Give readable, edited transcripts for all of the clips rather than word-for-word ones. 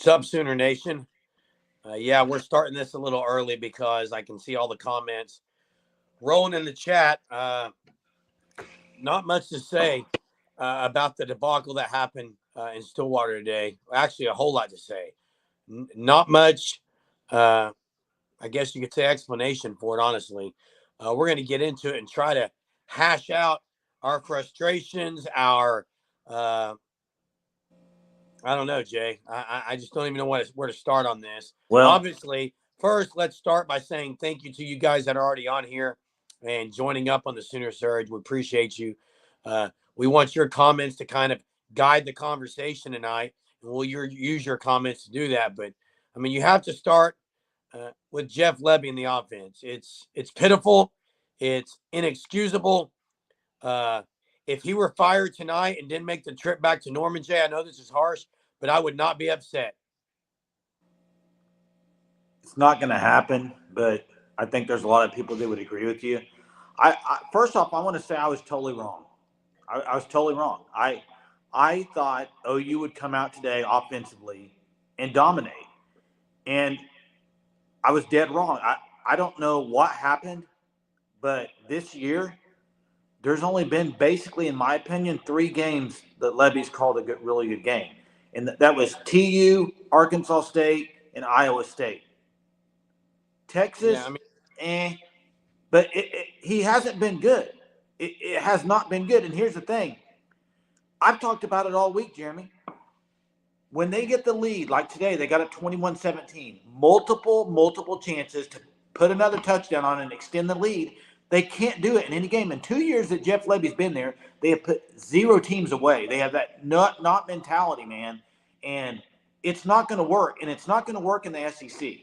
What's up, Sooner Nation? Yeah, we're starting this a little early because I can see all the comments rolling in the chat. Not much to say about the debacle that happened in Stillwater today. Actually, a whole lot to say. Not much, I guess you could say, explanation for it, honestly. We're going to get into it and try to hash out our frustrations, uh, I don't know, Jay. I just don't even know where to start on this. Well, Obviously, first, let's start by saying thank you to you guys that are already on here and joining up on the Sooner Surge. We appreciate you. We want your comments to kind of guide the conversation tonight, and we'll use your comments to do that. But, I mean, you have to start with Jeff Lebby in the offense. It's pitiful. It's inexcusable. Uh, if he were fired tonight and didn't make the trip back to Norman, Jay, I know this is harsh, but I would not be upset. it's not going to happen, but I think there's a lot of people that would agree with you. First off, I want to say I was totally wrong. I was totally wrong. I thought OU would come out today offensively and dominate, and I was dead wrong. I don't know what happened, but this year there's only been basically, in my opinion, 3 games that Lebby's called a really good game, and that was TU, Arkansas State, and Iowa State. Texas, but he hasn't been good. It has not been good. And here's the thing. I've talked about it all week, Jeremy. When they get the lead, like today, they got it 21-17, multiple chances to put another touchdown on and extend the lead. They can't do it in any game. In 2 years that Jeff Lebby's been there, they have put 0 teams away. They have that not mentality, man. And it's not going to work. And it's not going to work in the SEC.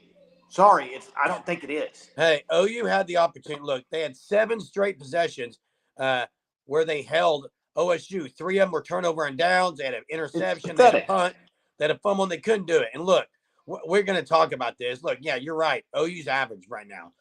Sorry, I don't think it is. Hey, OU had the opportunity. Look, they had 7 straight possessions where they held OSU. 3 of them were turnover and downs. They had an interception. They had a punt. They had a fumble, and they couldn't do it. And look, we're going to talk about this. Look, yeah, you're right. OU's average right now.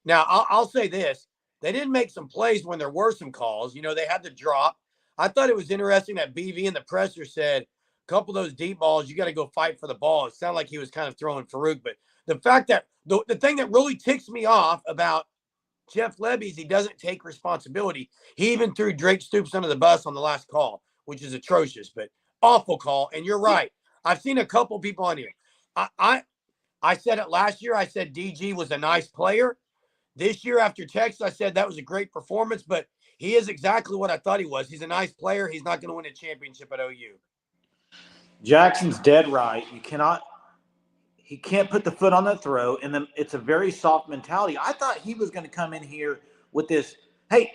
Now, I'll say this. They didn't make some plays when there were some calls. You know, they had the drop. I thought it was interesting that BV in the presser said, a couple of those deep balls, you got to go fight for the ball. It sounded like he was kind of throwing Farouk, but the fact that the thing that really ticks me off about Jeff Lebby is he doesn't take responsibility. He even threw Drake Stoops under the bus on the last call, which is atrocious, but awful call. And you're right. I've seen a couple people on here. I said it last year. I said DG was a nice player. This year after Texas, I said that was a great performance, but he is exactly what I thought he was. He's a nice player. He's not going to win a championship at OU. Jackson's dead right. He can't put the foot on the throat, and then it's a very soft mentality. I thought he was going to come in here with this. Hey,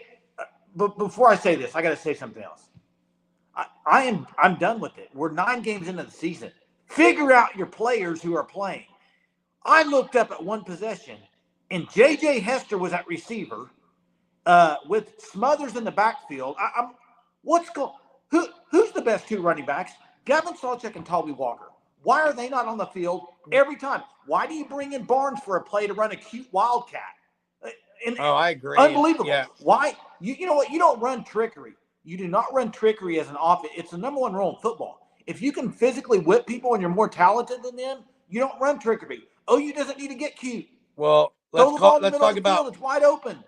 but before I say this, I got to say something else. I'm done with it. We're 9 games into the season. Figure out your players who are playing. I looked up at one possession, and J.J. Hester was at receiver with Smothers in the backfield. Who's the best 2 running backs? Gavin Sawchuk and Talby Walker. Why are they not on the field every time? Why do you bring in Barnes for a play to run a cute wildcat? I agree. Unbelievable. Yeah. Why? You know what? You don't run trickery. You do not run trickery as an offense. It's the number 1 rule in football. If you can physically whip people and you're more talented than them, you don't run trickery. OU doesn't need to get cute. Well, let's talk about it's wide open.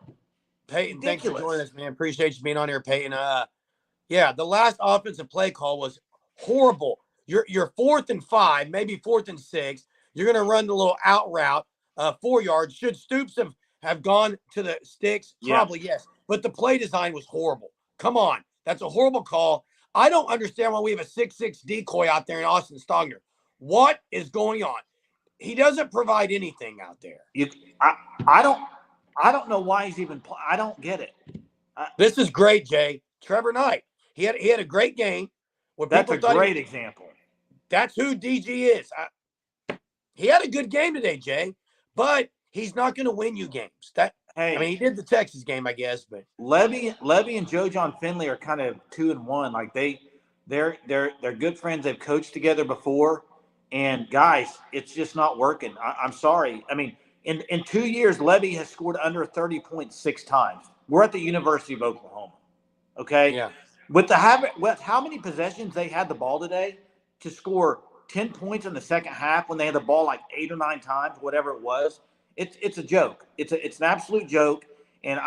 Peyton. Ridiculous. Thanks for joining us, man. Appreciate you being on here, Peyton. Yeah, the last offensive play call was horrible. You're 4th and 5, maybe 4th and 6. You're going to run the little out route, 4 yards. Should Stoops have gone to the sticks? Probably yes. But the play design was horrible. Come on. That's a horrible call. I don't understand why we have a 6'6" decoy out there in Austin Stogner. What is going on? He doesn't provide anything out there. I don't know why he's even I don't get it. This is great, Jay. Trevor Knight. He had a great game. That's a great example. That's who DG is. He had a good game today, Jay, but he's not going to win you games. I mean, he did the Texas game, I guess, but Levy and Joe John Finley are kind of 2-1. Like they're good friends. They've coached together before, and guys, it's just not working. I'm sorry. I mean, in 2 years, Levy has scored under 30 points 6 times. We're at the University of Oklahoma. Okay. Yeah. With how many possessions they had the ball today to score 10 points in the second half when they had the ball like 8 or 9 times, whatever it was. It's a joke. It's an absolute joke. And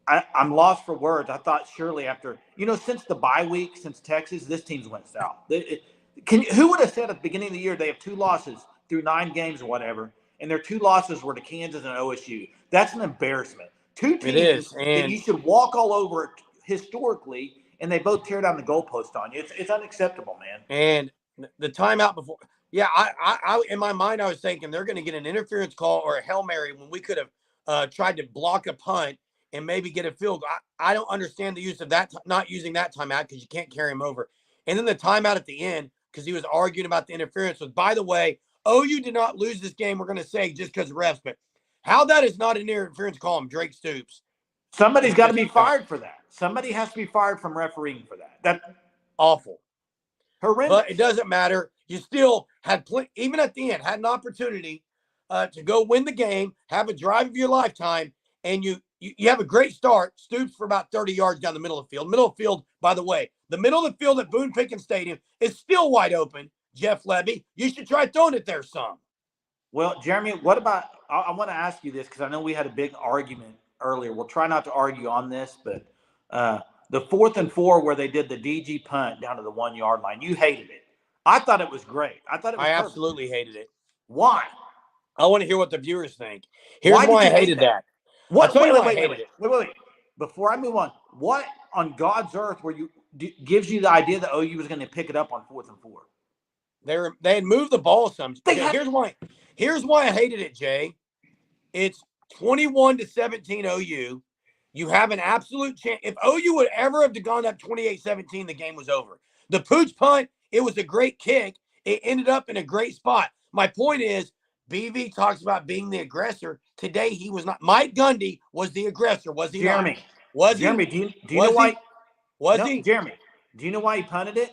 I'm lost for words. I thought surely after, since the bye week, since Texas, this team's went south. Who would have said at the beginning of the year they have 2 losses through 9 games or whatever, and their 2 losses were to Kansas and OSU? That's an embarrassment. 2 teams that you should walk all over historically, and they both tear down the goalpost on you. It's unacceptable, man. And the timeout before, I in my mind I was thinking they're going to get an interference call or a Hail Mary when we could have tried to block a punt and maybe get a field goal. I don't understand the use of that, not using that timeout because you can't carry him over. And then the timeout at the end because he was arguing about the interference was, by the way, OU did not lose this game, we're going to say, just because of refs. But how that is not an interference call him, Drake Stoops. Somebody's got to be fired for that. Somebody has to be fired from refereeing for that. That's awful. Horrendous. But it doesn't matter. You still had, even at the end, had an opportunity to go win the game, have a drive of your lifetime, and you have a great start. Stoops for about 30 yards down the middle of the field. Middle of the field, by the way, the middle of the field at Boone Pickens Stadium is still wide open. Jeff Lebby, you should try throwing it there some. Well, Jeremy, what about – I want to ask you this because I know we had a big argument earlier. We'll try not to argue on this, but the 4th and 4 where they did the DG punt down to the 1-yard line, you hated it. I thought it was great. I thought it was I perfect. absolutely hated it. Why? I want to hear what the viewers think. Here's why I hated that. Wait. Before I move on, what on God's earth gives you the idea that OU was going to pick it up on 4th and 4? They had moved the ball some. Here's why I hated it, Jay. It's 21-17 OU. You have an absolute chance. If OU would ever have gone up 28-17, the game was over. The Pooch punt, it was a great kick. It ended up in a great spot. My point is, BV talks about being the aggressor. Today, he was not. Mike Gundy was the aggressor, was he Jeremy, not? Was he? Jeremy, do you know why? Was he? Jeremy, do you know why he punted it?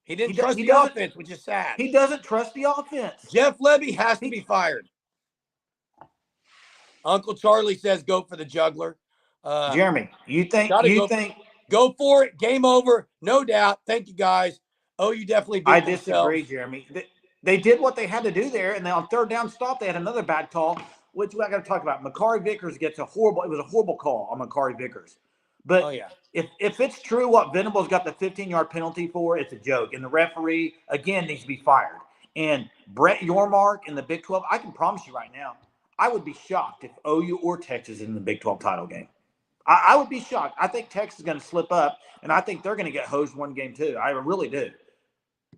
He didn't trust the offense, which is sad. He doesn't trust the offense. Jeff Lebby has to be fired. Uncle Charlie says go for the juggler. Jeremy, you think go for it. Game over. No doubt. Thank you, guys. OU definitely beat themselves. Disagree, Jeremy. They did what they had to do there, and then on 3rd down stop, they had another bad call, which I got to talk about. Makari Vickers gets it was a horrible call on Makari Vickers. But if it's true what Venables got the 15-yard penalty for, it's a joke. And the referee, again, needs to be fired. And Brett Yormark in the Big 12, I can promise you right now, I would be shocked if OU or Texas is in the Big 12 title game. I would be shocked. I think Texas is going to slip up, and I think they're going to get hosed one game too. I really do.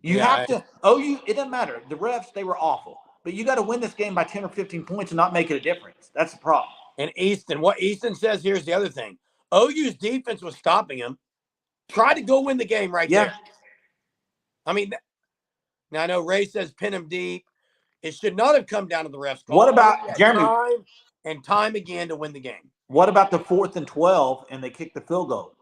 You have to – OU, it doesn't matter. The refs, they were awful. But you got to win this game by 10 or 15 points and not make it a difference. That's the problem. And what Easton says here is the other thing. OU's defense was stopping him. Try to go win the game there. I mean, now I know Ray says pin him deep. It should not have come down to the refs. What about Jeremy? Time again to win the game. What about the 4th and 12 and they kicked the field goal?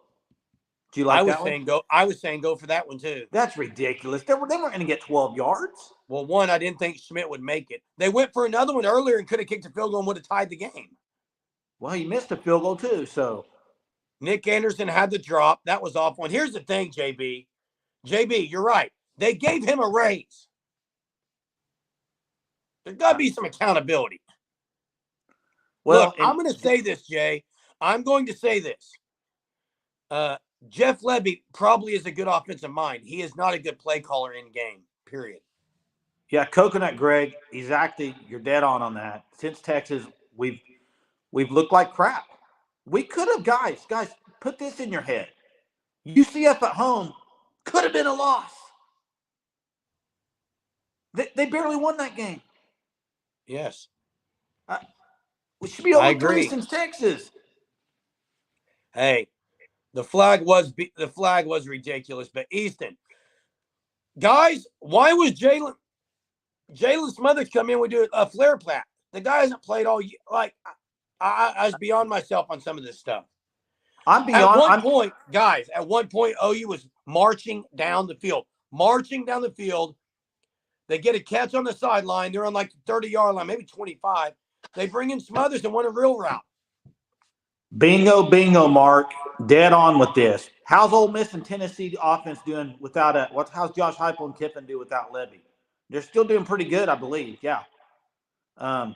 Do you like that one? I was saying go for that one too. That's ridiculous. They weren't going to get 12 yards. Well, one, I didn't think Schmidt would make it. They went for another one earlier and could have kicked a field goal and would have tied the game. Well, he missed a field goal too, so. Nick Anderson had the drop. That was off one. Here's the thing, JB. JB, you're right. They gave him a raise. There's got to be some accountability. Well, look, I'm going to say this, Jay. I'm going to say this. Jeff Lebby probably is a good offensive mind. He is not a good play caller in game, period. Yeah, Coconut Greg, exactly. You're dead on that. Since Texas, we've looked like crap. We could have, guys, put this in your head. UCF at home could have been a loss. They barely won that game. Yes. We should be over 3 since Texas. Hey, the flag was ridiculous. But Easton, guys, why was Jalen Smothers come in? We do a flare plat. The guy hasn't played all year. Like I was beyond myself on some of this stuff. At one point, OU was marching down the field. They get a catch on the sideline. They're on like the 30-yard line, maybe 25. They bring in Smothers and won a real route. Bingo, bingo, Mark. Dead on with this. How's Ole Miss and Tennessee offense doing without how's Josh Heupel and Kiffin do without Levy? They're still doing pretty good, I believe. Yeah. I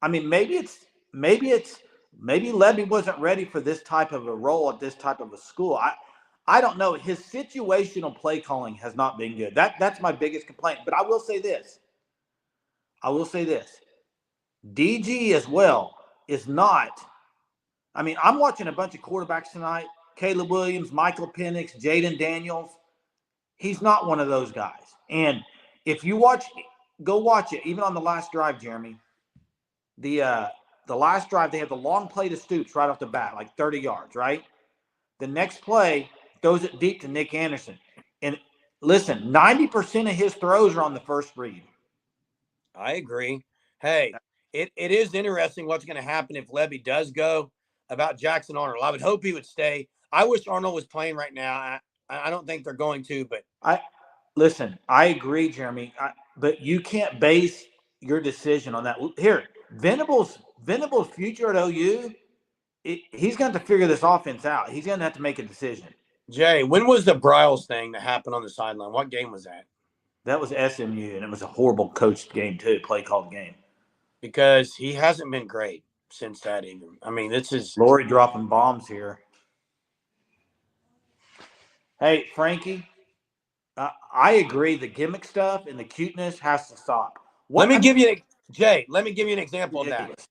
mean, maybe Levy wasn't ready for this type of a role at this type of a school. I don't know. His situational play calling has not been good. That's my biggest complaint. But I will say this. DG as well is not. I mean, I'm watching a bunch of quarterbacks tonight. Caleb Williams, Michael Penix, Jaden Daniels. He's not one of those guys. And if you go watch it, even on the last drive, Jeremy. The last drive, they had the long play to Stoops right off the bat, like 30 yards, right? The next play throws it deep to Nick Anderson. And listen, 90% of his throws are on the first read. I agree. Hey, it is interesting what's going to happen if Levy does go about Jackson Arnold. I would hope he would stay. I wish Arnold was playing right now. I don't think they're going to, but I agree, Jeremy. But you can't base your decision on that. Here, Venable's future at OU, he's going to have to figure this offense out. He's going to have to make a decision. Jay, when was the Bryles thing that happened on the sideline? What game was that? That was SMU, and it was a horrible coached game too, play called game. Because he hasn't been great since that even. I mean, this is Lori dropping bombs here. Hey, Frankie, I agree. The gimmick stuff and the cuteness has to stop. Let me give you an example of that.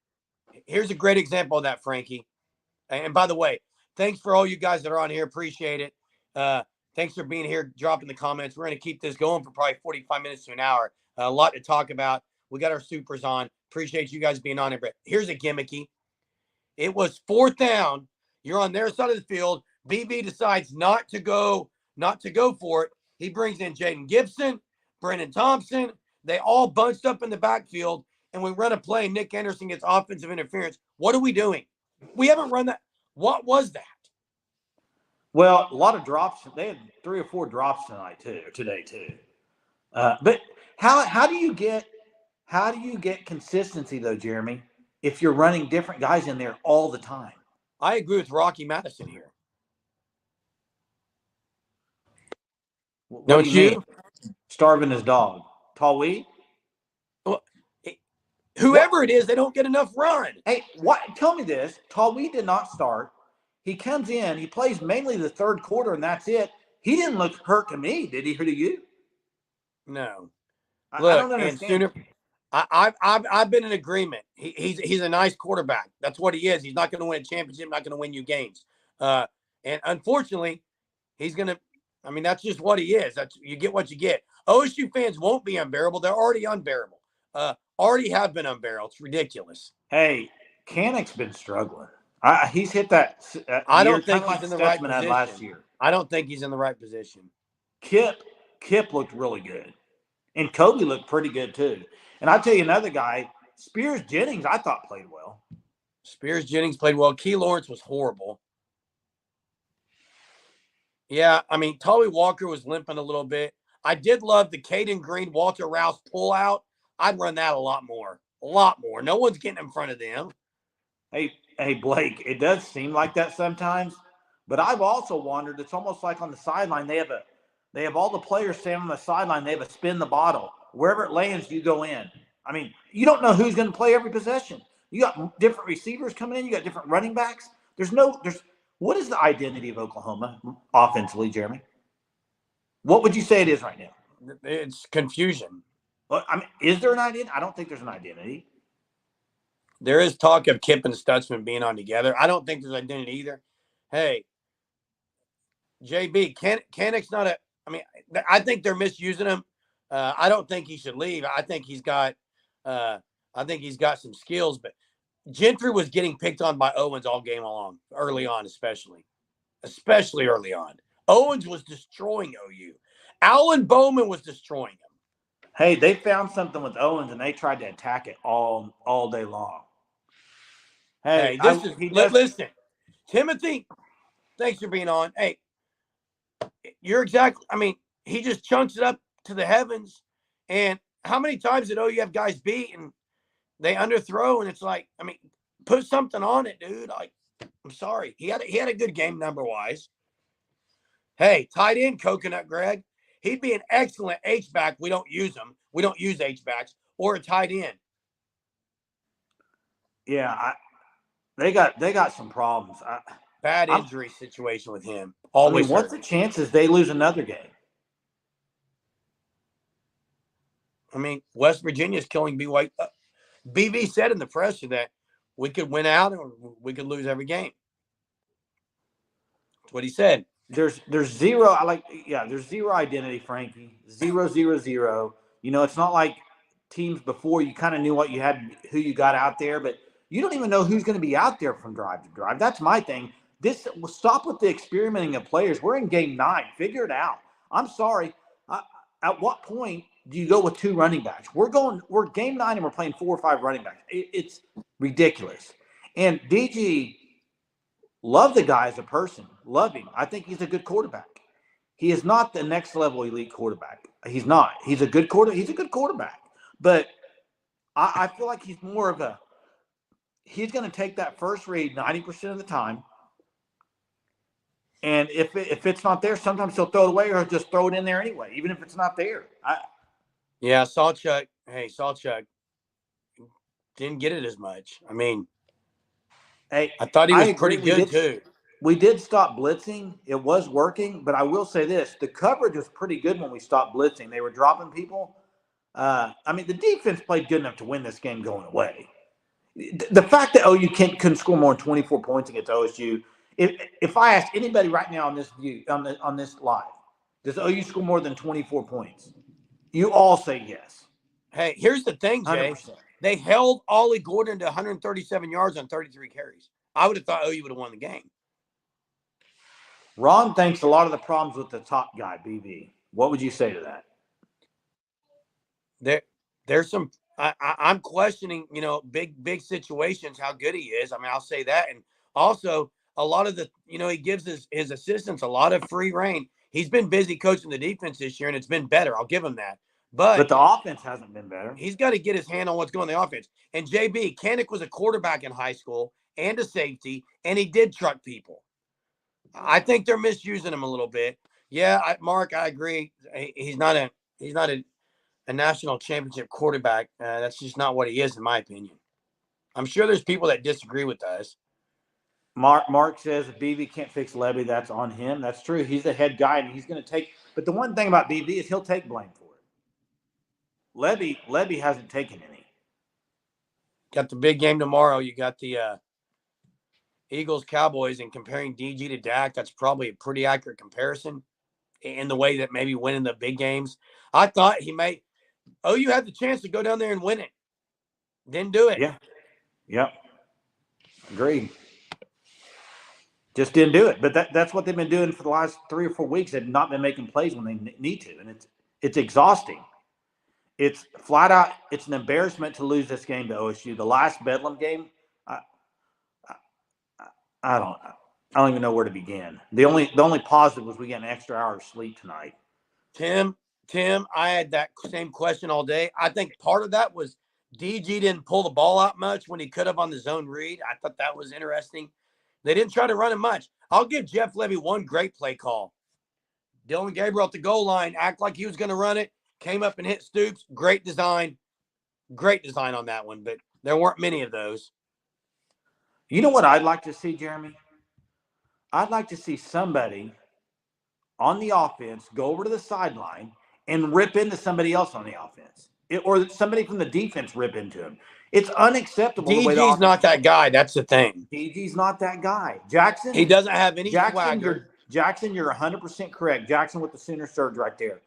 Here's a great example of that, Frankie. And by the way, thanks for all you guys that are on here. Appreciate it. Thanks for being here, dropping the comments. We're going to keep this going for probably 45 minutes to an hour. A lot to talk about. We got our supers on. Appreciate you guys being on it. But here's a gimmicky. It was 4th down. You're on their side of the field. BB decides not to go for it. He brings in Jaden Gibson, Brennan Thompson. They all bunched up in the backfield, and we run a play. Nick Anderson gets offensive interference. What are we doing? We haven't run that. What was that? Well, a lot of drops. They had 3 or 4 drops today too. But how do you get consistency though, Jeremy, if you're running different guys in there all the time? I agree with Rocky Madison here. Don't you? Starving his dog. Tawee? Well, whoever it is, they don't get enough run. Hey, tell me this. Tawee did not start. He comes in. He plays mainly the third quarter, and that's it. He didn't look hurt to me. Did he hurt to you? No. Look, I don't understand. I've been in agreement. He's a nice quarterback. That's what he is. He's not going to win a championship, not going to win you games. And unfortunately, he's going to. I mean, that's just what he is. You get what you get. OSU fans won't be unbearable. They're already unbearable. Already have been unbearable. It's ridiculous. Hey, Canick's been struggling. He's hit that. I don't think he's in the right position. Last year. I don't think he's in the right position. Kip looked really good, and Kobe looked pretty good too. And I'll tell you another guy, Spears Jennings, I thought played well. Spears Jennings played well. Key Lawrence was horrible. Yeah, I mean, Tully Walker was limping a little bit. I did love the Caden Green, Walter Rouse pull out. I'd run that a lot more. No one's getting in front of them. Hey, Blake, it does seem like that sometimes, but I've also wondered, it's almost like on the sideline, they have all the players standing on the sideline. They have a spin the bottle. Wherever it lands, you go in. I mean, you don't know who's going to play every possession. You got different receivers coming in. You got different running backs. What is the identity of Oklahoma offensively, Jeremy? What would you say it is right now? It's confusion. Well, I mean, is there an identity? I don't think there's an identity. There is talk of Kip and Stutzman being on together. I don't think there's identity either. Hey, JB, Canick's not I mean, I think they're misusing him. I don't think he should leave. I think he's got some skills, but Gentry was getting picked on by Owens all game long, early on, especially early on. Owens was destroying OU. Alan Bowman was destroying him. Hey, they found something with Owens, and they tried to attack it all day long. Hey, listen, Timothy, thanks for being on. Hey, you're exactly. I mean, he just chunks it up to the heavens. And how many times did OU have guys beat and they underthrow? And it's like, I mean, Put something on it, dude. I'm sorry. He had a good game number-wise. Hey, tight end Coconut Greg. He'd be an excellent H-back. We don't use him. We don't use H-backs or a tight end. Yeah, they got some problems. Bad injury situation with him. Always. What's the chances they lose another game? West Virginia's killing BYU. BV said in the presser that we could win out or we could lose every game. That's what he said. There's zero. There's zero identity, Frankie. 0-0-0. It's not like teams before you kind of knew what you had, who you got out there, but you don't even know who's going to be out there from drive to drive. That's my thing. Stop with the experimenting of players. We're in game 9. Figure it out. I'm sorry. At what point do you go with 2 running backs? We're game 9 and we're playing 4 or 5 running backs. It's ridiculous. And DG, love the guy as a person. Love him. I think he's a good quarterback. He is not the next level elite quarterback. He's not. He's a good quarterback. But I feel like he's more of he's going to take that first read 90% of the time. And if it's not there, sometimes he'll throw it away or he'll just throw it in there anyway, even if it's not there. Sawchuk. Hey, Sawchuk didn't get it as much. I thought he was pretty good too. We did stop blitzing. It was working, but I will say this. The coverage was pretty good when we stopped blitzing. They were dropping people. The defense played good enough to win this game going away. The fact that OU couldn't score more than 24 points against OSU, if I ask anybody right now on this live, does OU score more than 24 points? You all say yes. Hey, here's the thing, Jay. 100%. They held Ollie Gordon to 137 yards on 33 carries. I would have thought OU would have won the game. Ron thinks a lot of the problems with the top guy, BV. What would you say to that? There's some I'm questioning, big situations, how good he is. I'll say that. And also a lot of the, he gives his assistants a lot of free reign. He's been busy coaching the defense this year, and it's been better. I'll give him that. But the offense hasn't been better. He's got to get his hand on what's going on in the offense. And JB, Kanik was a quarterback in high school and a safety, and he did truck people. I think they're misusing him a little bit. Yeah, Mark, I agree. He's not a national championship quarterback. That's just not what he is, in my opinion. I'm sure there's people that disagree with us. Mark says if BV can't fix Levy, that's on him. That's true. He's the head guy, and he's going to take. But the one thing about BV is he'll take blame for it. Levy hasn't taken any. Got the big game tomorrow. You got the Eagles, Cowboys, and comparing DG to Dak. That's probably a pretty accurate comparison in the way that maybe winning the big games. I thought he may. OU had the chance to go down there and win it. Didn't do it. Yeah. Yep. Agreed. Just didn't do it. But that's what they've been doing for the last 3 or 4 weeks. They've not been making plays when they need to. And it's exhausting. It's flat out. It's an embarrassment to lose this game to OSU. The last Bedlam game, I don't even know where to begin. The only positive was we got an extra hour of sleep tonight. Tim, I had that same question all day. I think part of that was DG didn't pull the ball out much when he could have on the zone read. I thought that was interesting. They didn't try to run it much. I'll give Jeff Levy one great play call. Dylan Gabriel at the goal line, act like he was going to run it, came up and hit Stoops. Great design on that one, but there weren't many of those. You know what I'd like to see, Jeremy? I'd like to see somebody on the offense go over to the sideline and rip into somebody else on the offense. Or somebody from the defense rip into him. It's unacceptable. DG's not that guy. That's the thing. DG's not that guy. Jackson. He doesn't have any swagger. Jackson, you're 100% correct. Jackson with the Sooner surge right there.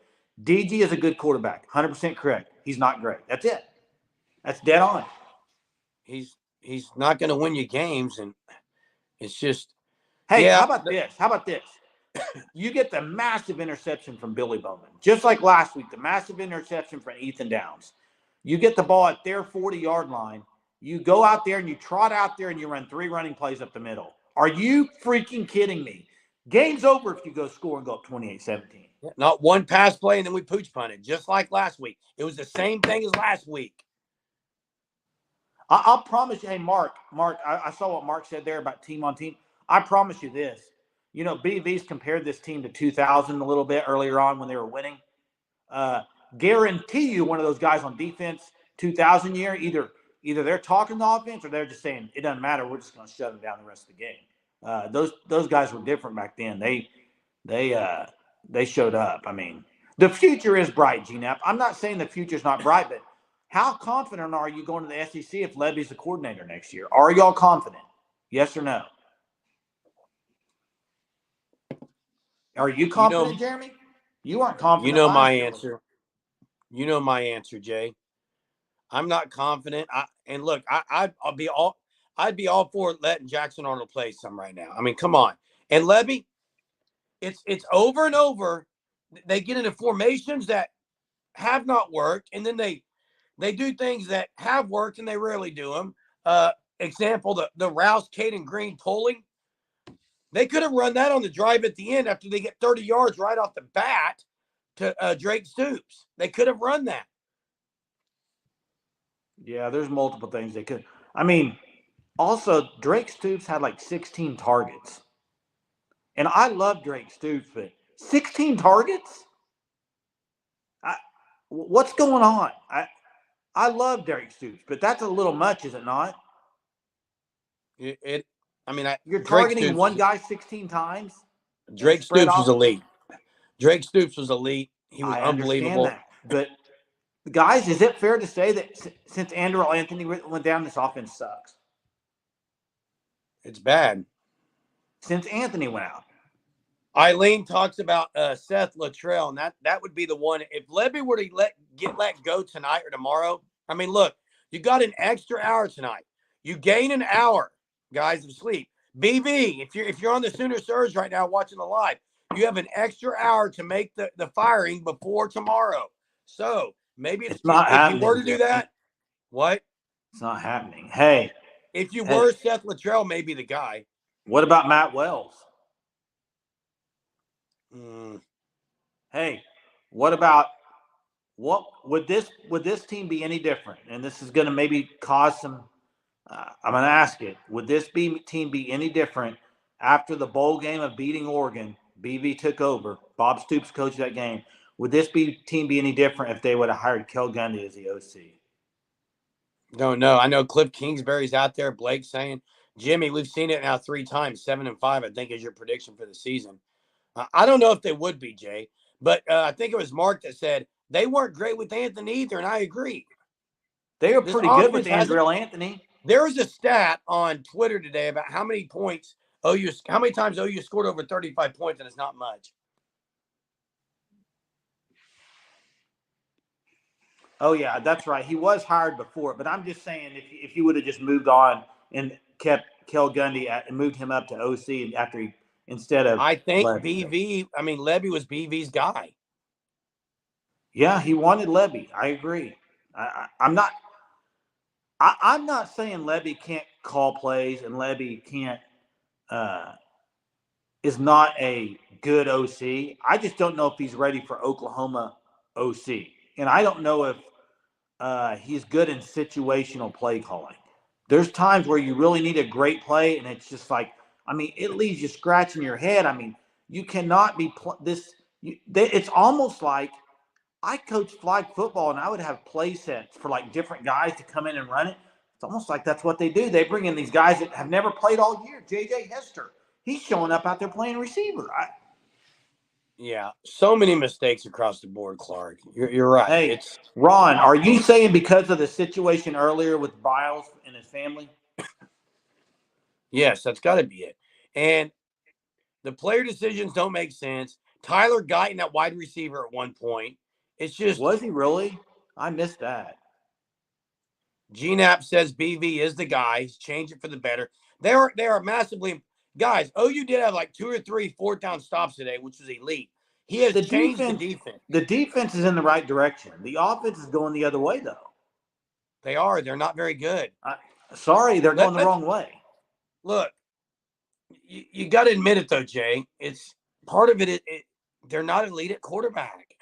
DG is a good quarterback. 100% correct. He's not great. That's it. That's dead on. He's not going to win you games, and it's just. Hey, how about this? You get the massive interception from Billy Bowman. Just like last week, the massive interception from Ethan Downs. You get the ball at their 40-yard line. You go out there and you trot out there and you run 3 running plays up the middle. Are you freaking kidding me? Game's over if you go score and go up 28-17. Not one pass play, and then we pooch punted, just like last week. It was the same thing as last week. I'll promise you. Hey, Mark, I saw what Mark said there about team on team. I promise you this. You know, BV's compared this team to 2000 a little bit earlier on when they were winning. Guarantee you one of those guys on defense, 2000 year, either they're talking the offense or they're just saying it doesn't matter. We're just going to shut them down the rest of the game. Those guys were different back then. They showed up. I mean, the future is bright, GNAP. I'm not saying the future's not bright, but how confident are you going to the SEC if Levy's the coordinator next year? Are y'all confident? Yes or no? Are you confident, Jeremy? You aren't confident. You know my answer. You know my answer, Jay. I'm not confident. I'd be all for letting Jackson Arnold play some right now. I mean, come on. And Levy, it's over and over. They get into formations that have not worked, and then they do things that have worked and they rarely do them. Example, the Rouse, Caden Green pulling. They could have run that on the drive at the end after they get 30 yards right off the bat to Drake Stoops. They could have run that. Yeah, there's multiple things they could. I mean, also, Drake Stoops had like 16 targets. And I love Drake Stoops, but 16 targets? What's going on? I love Drake Stoops, but that's a little much, is it not? You're targeting one guy 16 times? Drake Stoops was elite. Drake Stoops was elite. He was unbelievable. That. But, guys, is it fair to say that since Andrew Anthony went down, this offense sucks? It's bad. Since Anthony went out. Eileen talks about Seth Luttrell, and that would be the one. If Levy were to let go tonight or tomorrow, I mean, look, you got an extra hour tonight. You gain an hour, guys, of sleep. BB, if you're on the Sooner Surge right now watching the live, you have an extra hour to make the firing before tomorrow. So maybe it's not happening. If you were to do that, what? It's not happening. Hey. If you were Seth Luttrell, maybe the guy. What about Matt Wells? Hey, what would this team be any different? And this is going to maybe cause some. I'm going to ask it. Would this team be any different after the bowl game of beating Oregon? BV took over. Bob Stoops coached that game. Would this team be any different if they would have hired Kel Gundy as the OC? Don't know. I know Cliff Kingsbury's out there. Blake saying, Jimmy, we've seen it now 3 times. 7-5, I think, is your prediction for the season. I don't know if they would be, Jay, but I think it was Mark that said they weren't great with Anthony either, and I agree. They were pretty good with Andrew Anthony. There was a stat on Twitter today about how many times OU scored over 35 points, and it's not much. Oh, yeah, that's right. He was hired before, but I'm just saying if you would have just moved on and kept Kel Gundy and moved him up to OC after he – instead of I think Levy was BV's guy. Yeah, he wanted Levy. I agree. I'm not saying Levy can't call plays and Levy can't is not a good OC. I just don't know if he's ready for Oklahoma OC. And I don't know if he's good in situational play calling. There's times where you really need a great play and it's just like, I mean, it leaves you scratching your head. I mean, you cannot be it's almost like I coached flag football and I would have play sets for like different guys to come in and run it. It's almost like that's what they do. They bring in these guys that have never played all year. JJ Hester, he's showing up out there playing receiver. Yeah, so many mistakes across the board, Clark. You're right. Hey, Ron, are you saying because of the situation earlier with Biles and his family? Yes, that's got to be it. And the player decisions don't make sense. Tyler Guyton at wide receiver at one point. It's just. Was he really? I missed that. GNAP says BV is the guy. He's changed it for the better. They are massively. Guys, OU did have like 2 or 3 4th down stops today, which was elite. He has changed the defense. The defense is in the right direction. The offense is going the other way, though. They are. They're not very good. Sorry, they're going the wrong way. Look, you got to admit it, though, Jay. It's part of it. They're not elite at quarterback.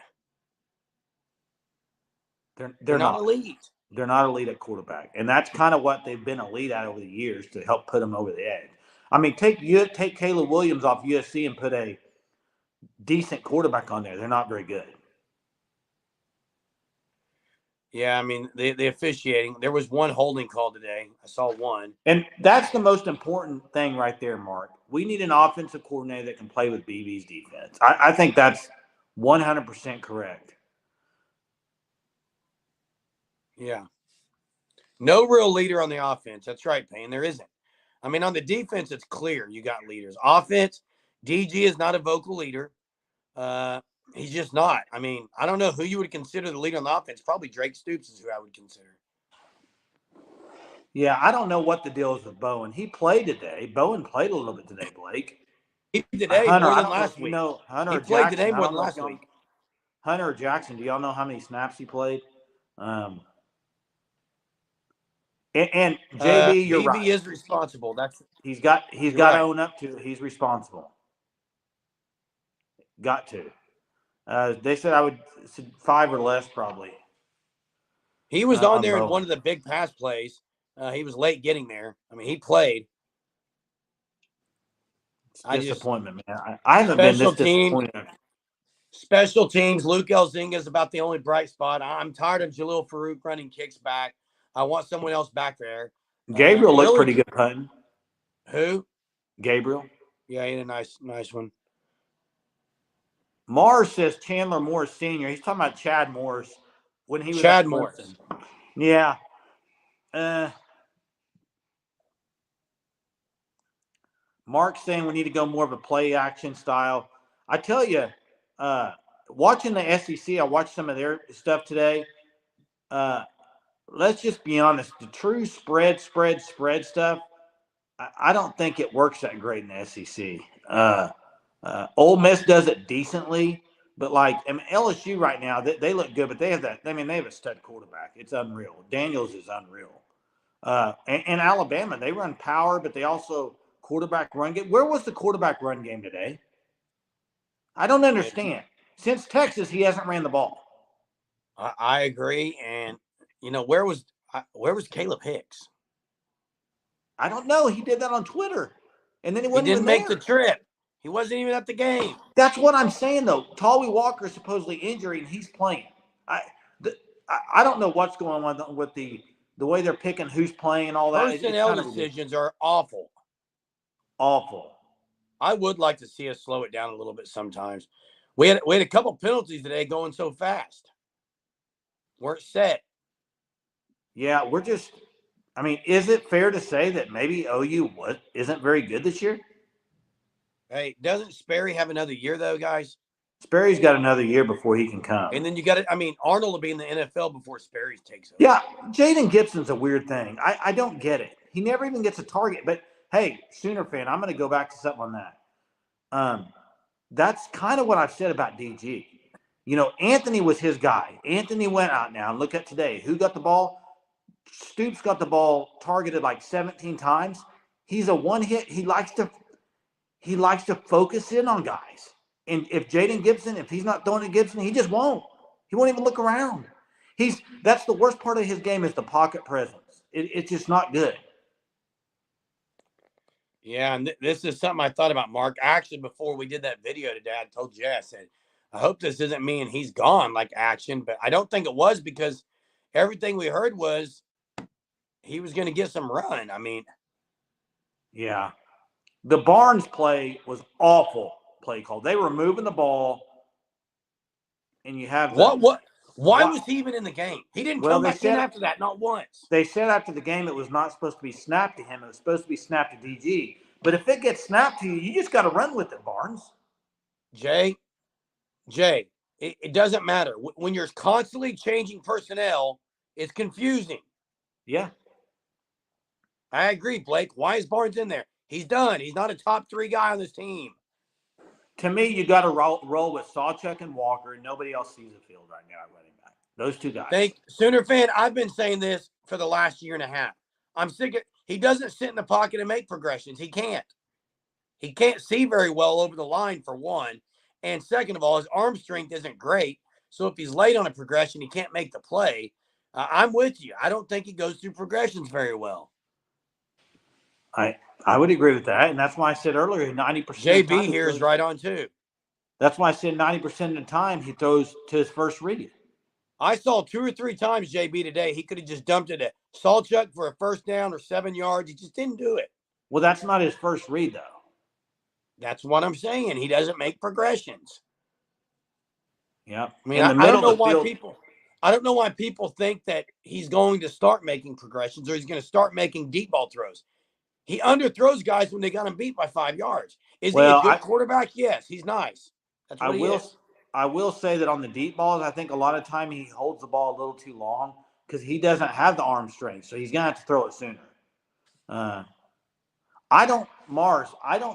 They're not elite. They're not elite at quarterback, and that's kind of what they've been elite at over the years to help put them over the edge. I mean, take Caleb Williams off USC and put a decent quarterback on there. They're not very good. Yeah, I mean, the officiating. There was one holding call today. I saw one. And that's the most important thing right there, Mark. We need an offensive coordinator that can play with BB's defense. I think that's 100% correct. Yeah. No real leader on the offense. That's right, Payne. There isn't. I mean, on the defense, it's clear you got leaders. Offense, DG is not a vocal leader. He's just not. I mean, I don't know who you would consider the leader on the offense. Probably Drake Stoops is who I would consider. Yeah, I don't know what the deal is with Bowen. He played today. Bowen played a little bit today, Blake. He played today Hunter, more I than don't know last if you week. know Hunter He or played Jackson. today I more don't than know if last week. Hunter or Jackson, do y'all know how many snaps he played? And JB, you're BB right. is responsible. He's got You're to right. own up to it. He's responsible. Got to. They said I would 5 or less probably. He was on there in Bowen. one of the big pass plays. He was late getting there. I mean, he played. It's disappointment, man. I haven't been this disappointed. Special teams, Luke Elzinga is about the only bright spot. I'm tired of Jalil Farouk running kicks back. I want someone else back there. Gabriel looked pretty good punting. Who? Gabriel. Yeah, he had a nice one. Mars says Chandler Morris Sr. He's talking about Chad Morris when he was Chad at Morris. Yeah. Mark's saying we need to go more of a play action style. I tell you, watching the SEC, I watched some of their stuff today. Let's just be honest. The true spread stuff, I don't think it works that great in the SEC. Ole Miss does it decently, but LSU right now, they look good, but they have that. I mean, they have a stud quarterback. It's unreal. Daniels is unreal. And Alabama, they run power, but they also quarterback run game. Where was the quarterback run game today? I don't understand. Since Texas, he hasn't ran the ball. I agree. And where was Caleb Hicks? I don't know. He did that on Twitter, and then he didn't make the trip. He wasn't even at the game. That's what I'm saying, though. Tawee Walker is supposedly injured, and he's playing. I don't know what's going on with the way they're picking who's playing and all that. Personnel decisions are awful. Awful. I would like to see us slow it down a little bit sometimes. We had a couple penalties today going so fast. Weren't set. Yeah, is it fair to say that maybe OU isn't very good this year? Hey, doesn't Sperry have another year, though, guys? Sperry's got another year before he can come. And then you got it. I mean, Arnold will be in the NFL before Sperry takes over. Yeah, Jaden Gibson's a weird thing. I don't get it. He never even gets a target. But, hey, Sooner fan, I'm going to go back to something on that. That's kind of what I've said about DG. Anthony was his guy. Anthony went out now. And look at today. Who got the ball? Stoops got the ball targeted 17 times. He's a one-hit. He likes to focus in on guys. And if Jaden Gibson, if he's not throwing to Gibson, he just won't. He won't even look around. That's the worst part of his game is the pocket presence. It's just not good. Yeah, and this is something I thought about, Mark. Actually, before we did that video today, I told Jay, I said, I hope this doesn't mean he's gone like Action, but I don't think it was because everything we heard was he was going to get some run. I mean. Yeah. The Barnes play was awful play call. They were moving the ball, and you have Why was he even in the game? He didn't come back in after that, not once. They said after the game it was not supposed to be snapped to him. It was supposed to be snapped to DG. But if it gets snapped to you, you just got to run with it, Barnes. Jay, it doesn't matter. When you're constantly changing personnel, it's confusing. Yeah. I agree, Blake. Why is Barnes in there? He's done. He's not a top 3 guy on this team. To me, you got to roll with Sawchuk and Walker, and nobody else sees the field right now at running back. Those 2 guys. Sooner fan, I've been saying this for the last year and a half. I'm sick of he doesn't sit in the pocket and make progressions. He can't. He can't see very well over the line, for one. And second of all, his arm strength isn't great. So if he's late on a progression, he can't make the play. I'm with you. I don't think he goes through progressions very well. I would agree with that, and that's why I said earlier 90% of the JB time here is right on too. That's why I said 90% of the time he throws to his first read. I saw 2 or 3 times JB today. He could have just dumped it at Salchuk for a first down or 7 yards. He just didn't do it. Well, that's not his first read, though. That's what I'm saying. He doesn't make progressions. Yeah. I mean, I don't know why people think that he's going to start making progressions or he's going to start making deep ball throws. He underthrows guys when they got him beat by 5 yards. Is he a good quarterback? Yes, he's nice. That's what he is. I will say that on the deep balls, I think a lot of time he holds the ball a little too long because he doesn't have the arm strength, so he's going to have to throw it sooner. I don't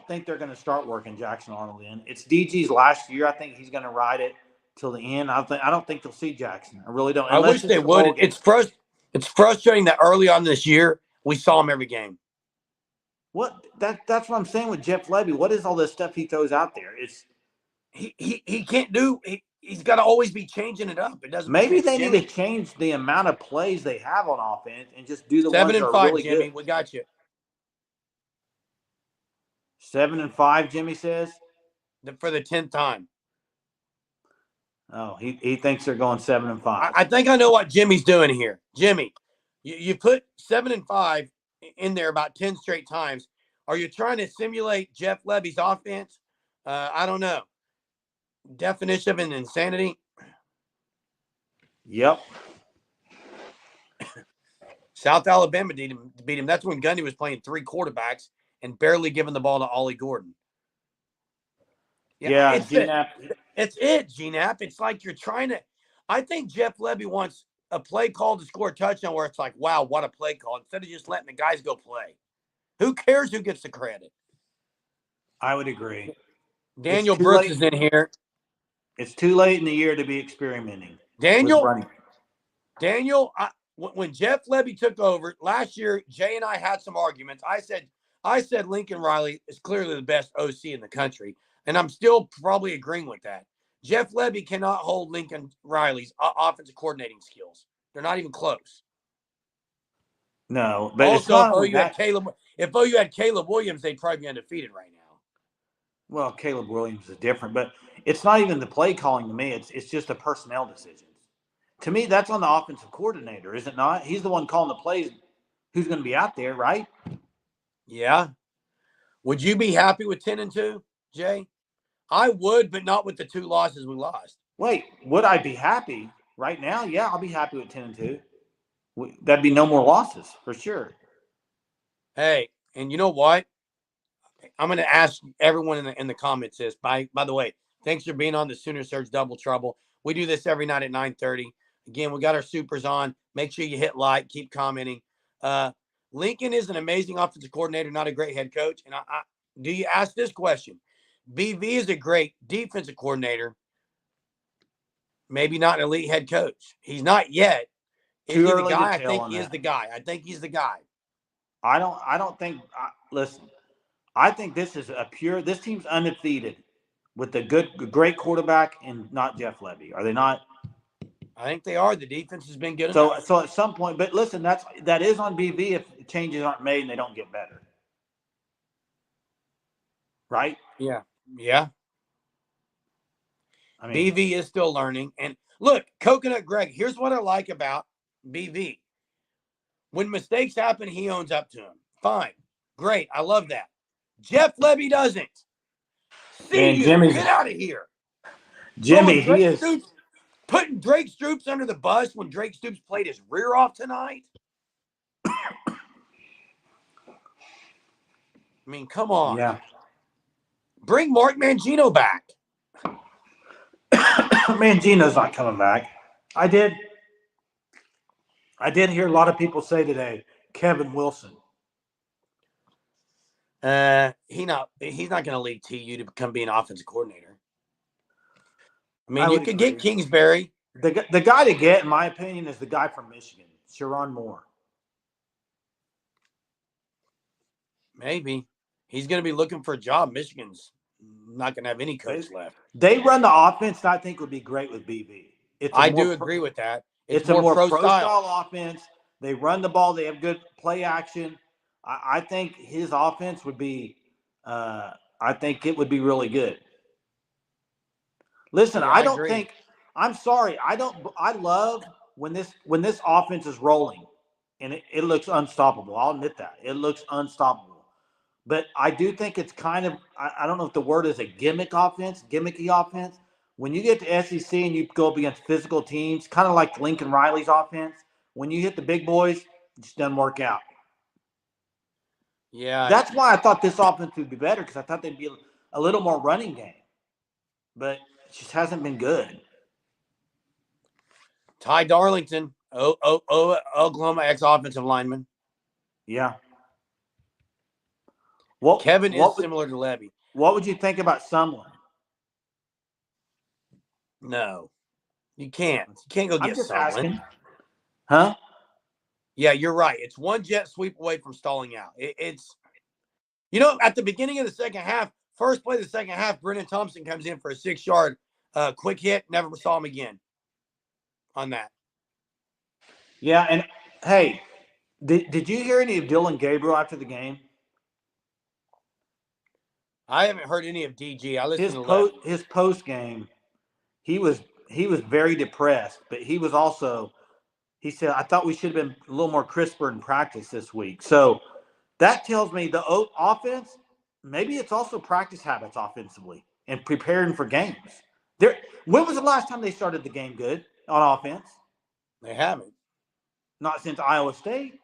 think they're going to start working Jackson Arnold in. It's DG's last year. I think he's going to ride it till the end. I don't think they'll see Jackson. I really don't. I wish they would. It's frustrating that early on this year we saw him every game. That's what I'm saying with Jeff Lebby. What is all this stuff he throws out there? It's he can't do. He's got to always be changing it up. It doesn't. Maybe they need to change the amount of plays they have on offense and just do the 7 and 5, really Jimmy. Good. We got you. 7 and 5, Jimmy says. For the 10th time. Oh, he thinks they're going 7 and 5. I think I know what Jimmy's doing here. Jimmy, you put 7 and 5 in there about 10 straight times. Are you trying to simulate Jeff Lebby's offense? I don't know. Definition of an insanity. Yep. South Alabama beat him. That's when Gundy was playing 3 quarterbacks and barely giving the ball to Ollie Gordon. Yeah, it's it, G-Nap. It's like you're trying to – I think Jeff Lebby wants a play call to score a touchdown where it's like, wow, what a play call, instead of just letting the guys go play. Who cares who gets the credit? I would agree. Daniel Brooks is in here. It's too late in the year to be experimenting. Daniel, when Jeff Lebby took over last year, Jay and I had some arguments. I said Lincoln Riley is clearly the best OC in the country, and I'm still probably agreeing with that. Jeff Lebby cannot hold Lincoln Riley's offensive coordinating skills. They're not even close. No, but also, if OU had Caleb Williams, they'd probably be undefeated right now. Well, Caleb Williams is different, but it's not even the play calling to me. It's just the personnel decisions. To me, that's on the offensive coordinator, is it not? He's the one calling the plays. Who's going to be out there, right? Yeah. Would you be happy with 10-2, Jay? I would, but not with the 2 losses we lost. Wait, would I be happy right now? Yeah, I'll be happy with 10-2. That'd be no more losses for sure. Hey, and you know what? I'm going to ask everyone in the comments this. By the way, thanks for being on the Sooner Surge Double Trouble. We do this every night at 9:30. Again, we got our supers on. Make sure you hit like, keep commenting. Lincoln is an amazing offensive coordinator, not a great head coach. And do you ask this question? BV is a great defensive coordinator, maybe not an elite head coach. He's not yet. Is he the guy? I think he is the guy. I think he's the guy. I don't think. Listen, I think this is this team's undefeated with a great quarterback and not Jeff Lebby. Are they not? I think they are. The defense has been good enough. So at some point, but listen, that is on BV if changes aren't made and they don't get better. Right? Yeah. Yeah. I mean, BV is still learning. And look, Coconut Greg, here's what I like about BV. When mistakes happen, he owns up to them. Fine. Great. I love that. Jeff Lebby doesn't. Jimmy, get out of here. Jimmy, he is putting Drake Stoops under the bus when Drake Stoops played his rear off tonight. I mean, come on. Yeah. Bring Mark Mangino back. Mangino's not coming back. I did hear a lot of people say today, Kevin Wilson. He's not going to lead TU to become being offensive coordinator. I mean, you could get Kingsbury. The guy to get, in my opinion, is the guy from Michigan, Sharon Moore. Maybe. He's going to be looking for a job. Michigan's not going to have any coach left. They run the offense that I think would be great with BV. I do agree with that. It's a more pro style offense. They run the ball. They have good play action. I think his offense would be. I think it would be really good. Listen, Yeah, I don't think. I'm sorry. I don't. I love when this offense is rolling, and it looks unstoppable. I'll admit that it looks unstoppable. But I do think it's kind of. I don't know if the word is a gimmicky offense. When you get to SEC and you go up against physical teams, kind of like Lincoln Riley's offense, when you hit the big boys, it just doesn't work out. Yeah. That's why I thought this offense would be better, because I thought they'd be a little more running game. But it just hasn't been good. Ty Darlington, Oklahoma ex-offensive lineman. Yeah. Kevin is similar to Levy. What would you think about Sumlin? No, you can't. You can't go get Sumlin. Huh? Yeah, you're right. It's one jet sweep away from stalling out. It's, at the beginning of the second half, first play of the second half, Brennan Thompson comes in for a 6-yard quick hit. Never saw him again on that. Yeah, and hey, did you hear any of Dylan Gabriel after the game? I haven't heard any of DG. I listened to his post game. He was very depressed, but he was also. He said, "I thought we should have been a little more crisper in practice this week." So that tells me the offense, maybe it's also practice habits offensively and preparing for games. When was the last time they started the game good on offense? They haven't. Not since Iowa State.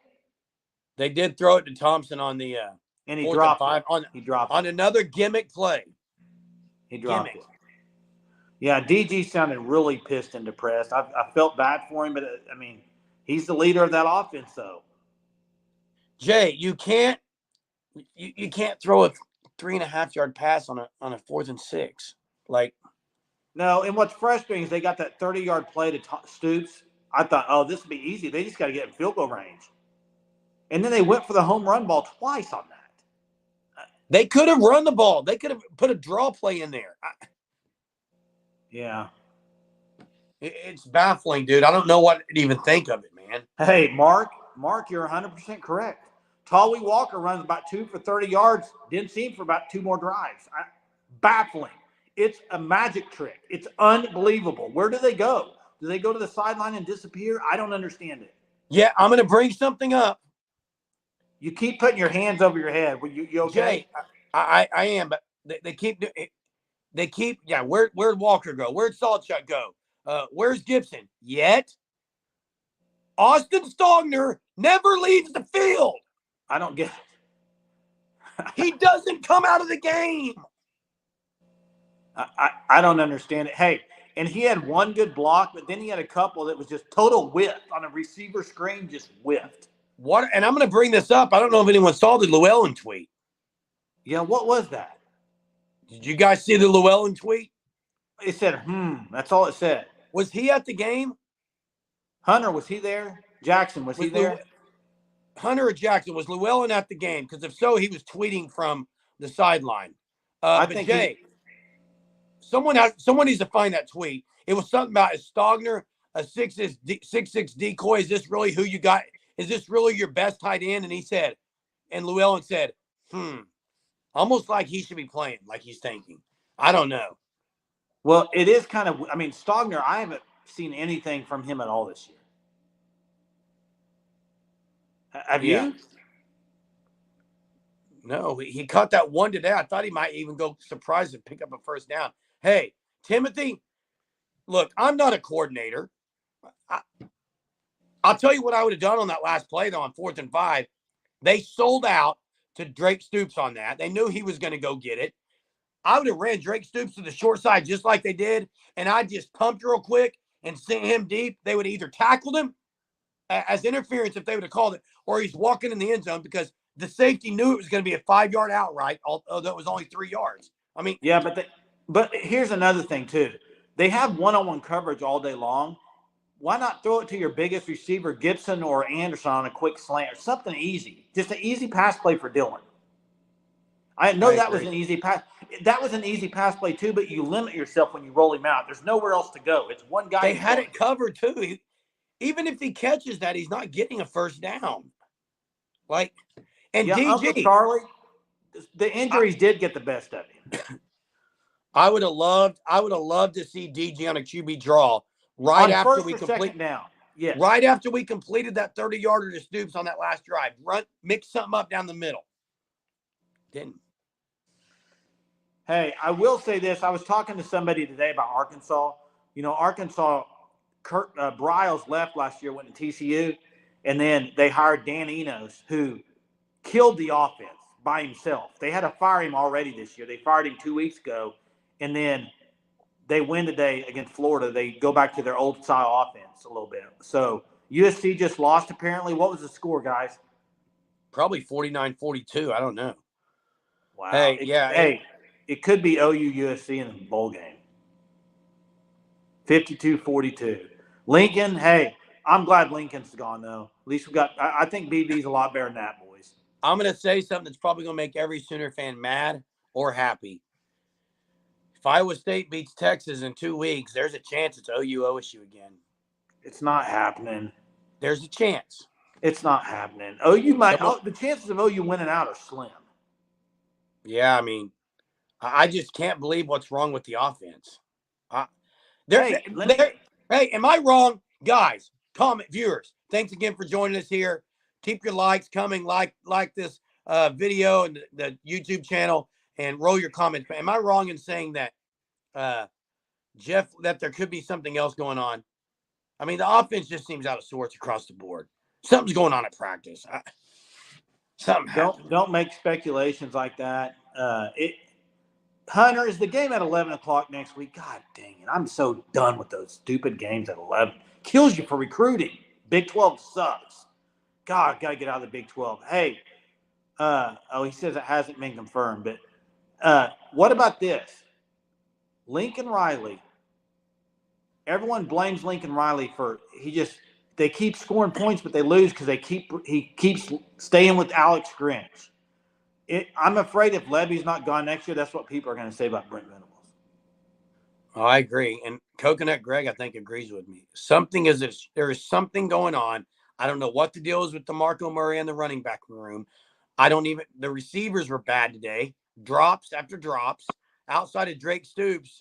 They did throw it to Thompson on the and he dropped it. He dropped on another gimmick play. He dropped it. Yeah, DG sounded really pissed and depressed. I felt bad for him, but I mean, he's the leader of that offense, though. Jay, you can't throw a 3.5-yard pass on a 4th and 6. Like, no. And what's frustrating is they got that 30-yard play to Stoops. I thought, oh, this would be easy. They just got to get in field goal range. And then they went for the home run ball twice on that. They could have run the ball. They could have put a draw play in there. Yeah. It's baffling, dude. I don't know what to even think of it, man. Hey, Mark, you're 100% correct. Tolly Walker runs about 2 for 30 yards. Didn't see him for about 2 more drives. Baffling. It's a magic trick. It's unbelievable. Where do they go? Do they go to the sideline and disappear? I don't understand it. Yeah, I'm going to bring something up. You keep putting your hands over your head. You okay? Jay, I am, but they keep yeah, where'd Walker go? Where'd Salchuk go? Where's Gibson? Yet Austin Stogner never leaves the field. I don't get it. He doesn't come out of the game. I don't understand it. Hey, and he had one good block, but then he had a couple that was just total whiff on a receiver screen, just whiffed. What? And I'm going to bring this up. I don't know if anyone saw the Llewellyn tweet. Yeah, what was that? Did you guys see the Llewellyn tweet? It said, That's all it said. Was he at the game? Hunter, was he there? Jackson, was he there? Hunter or Jackson, was Llewellyn at the game? Because if so, he was tweeting from the sideline. But Jay, someone needs to find that tweet. It was something about, is Stogner a 6'6" decoy? Is this really who you got? Is this really your best tight end? And he said, and Llewellyn said, almost like he should be playing, like he's thinking. I don't know. Well, it is kind of, I mean, Stogner, I haven't seen anything from him at all this year. Have you? No, he caught that one today. I thought he might even go surprise and pick up a first down. Hey, Timothy, look, I'm not a coordinator. I'll tell you what I would have done on that last play, though, on 4th and 5. They sold out to Drake Stoops on that. They knew he was going to go get it. I would have ran Drake Stoops to the short side just like they did, and I just pumped real quick and sent him deep. They would have either tackled him as interference if they would have called it, or he's walking in the end zone because the safety knew it was going to be a 5-yard outright, although it was only 3 yards. I mean, yeah, but here's another thing too. They have one-on-one coverage all day long. Why not throw it to your biggest receiver, Gibson or Anderson, on a quick slant or something easy? Just an easy pass play for Dylan. I know that was an easy pass. That was an easy pass play too, but you limit yourself when you roll him out. There's nowhere else to go. It's one guy. They had it covered too. even if he catches that, he's not getting a first down. Like, and Yeah, Uncle DG, Charlie, the injuries did get the best of him. I would have loved to see DG on a QB draw right On after first we or complete. second down. Yes. Right after we completed that 30-yarder to Stoops on that last drive. Mix something up down the middle. Didn't. Hey, I will say this. I was talking to somebody today about Arkansas. You know, Arkansas, Kurt Briles left last year, went to TCU, and then they hired Dan Enos, who killed the offense by himself. They had to fire him already this year. They fired him 2 weeks ago, and then they win today against Florida. They go back to their old style offense a little bit. So USC just lost, apparently. What was the score, guys? Probably 49-42. I don't know. Wow. Hey, it could be OU USC in the bowl game. 52-42. Lincoln, hey, I'm glad Lincoln's gone, though. At least we got – I think BB's a lot better than that, boys. I'm going to say something that's probably going to make every Sooner fan mad or happy. If Iowa State beats Texas in 2 weeks, there's a chance it's OU OSU again. It's not happening. There's a chance. It's not happening. OU might – the chances of OU winning out are slim. Yeah, I mean, I just can't believe what's wrong with the offense. Hey, am I wrong? Guys, comment, viewers, thanks again for joining us here. Keep your likes coming, like this video and the YouTube channel, and roll your comments. Am I wrong in saying that, Jeff, that there could be something else going on? I mean, the offense just seems out of sorts across the board. Something's going on at practice. Don't make speculations like that. Hunter, is the game at 11 o'clock next week? God dang it. I'm so done with those stupid games at 11. Kills you for recruiting. Big 12 sucks. God, got to get out of the Big 12. Hey, he says it hasn't been confirmed, but what about this? Lincoln Riley. Everyone blames Lincoln Riley for they keep scoring points, but they lose because he keeps staying with Alex Grinch. I'm afraid if Levy's not gone next year, that's what people are going to say about Brent Venables. Oh, I agree. And Coconut Greg, I think, agrees with me. There is something going on. I don't know what the deal is with DeMarco Murray and the running back room. The receivers were bad today. Drops after drops. Outside of Drake Stoops,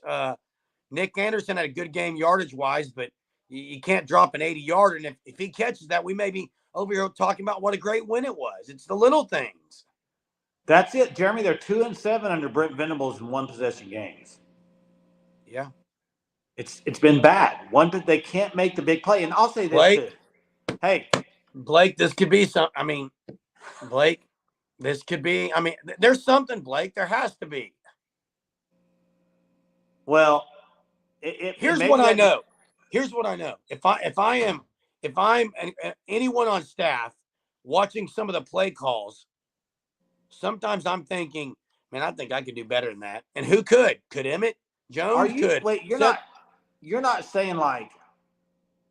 Nick Anderson had a good game yardage-wise, but you can't drop an 80-yarder. And if he catches that, we may be over here talking about what a great win it was. It's the little things. That's it, Jeremy. They're 2-7 under Brent Venables in one-possession games. Yeah. It's been bad. They can't make the big play. And I'll say this, too. Hey. Blake, this could be some – I mean, Blake, this could be – I mean, there's something, Blake. There has to be. Well, here's what I know. Here's what I know. If I'm anyone on staff watching some of the play calls, sometimes I'm thinking, man, I think I could do better than that. And who could? Could Emmett Jones? Wait, you're not saying like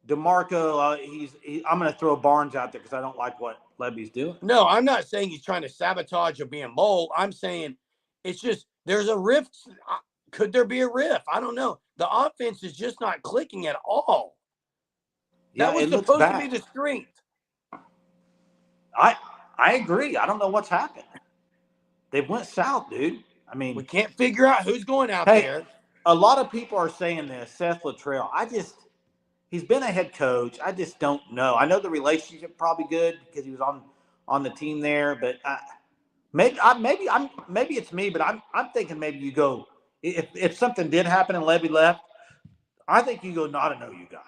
DeMarco. I'm going to throw Barnes out there because I don't like what Levy's doing. No, I'm not saying he's trying to sabotage or being bold. I'm saying it's just there's a rift. Could there be a rift? I don't know. The offense is just not clicking at all. That was supposed to be the strength. I agree. I don't know what's happened. They went south, dude. I mean, we can't figure out who's going out there. A lot of people are saying this, Seth Luttrell. He's been a head coach. I just don't know. I know the relationship probably good because he was on the team there, but maybe it's me, but I'm thinking maybe you go if something did happen and Levy left, I think you go not an OU guy.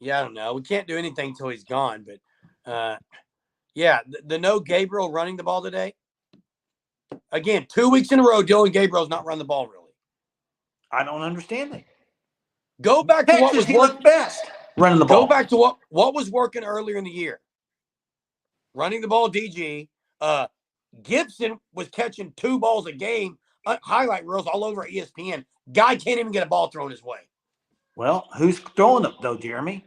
Yeah, I don't know. We can't do anything until he's gone, but yeah, the no Gabriel running the ball today. Again, 2 weeks in a row, Dylan Gabriel's not run the ball really. I don't understand it. Go back to what was working best. Running the ball. Go back to what was working earlier in the year. Running the ball, DG. Gibson was catching 2 balls a game. Highlight reels all over ESPN. Guy can't even get a ball thrown his way. Well, who's throwing them though, Jeremy?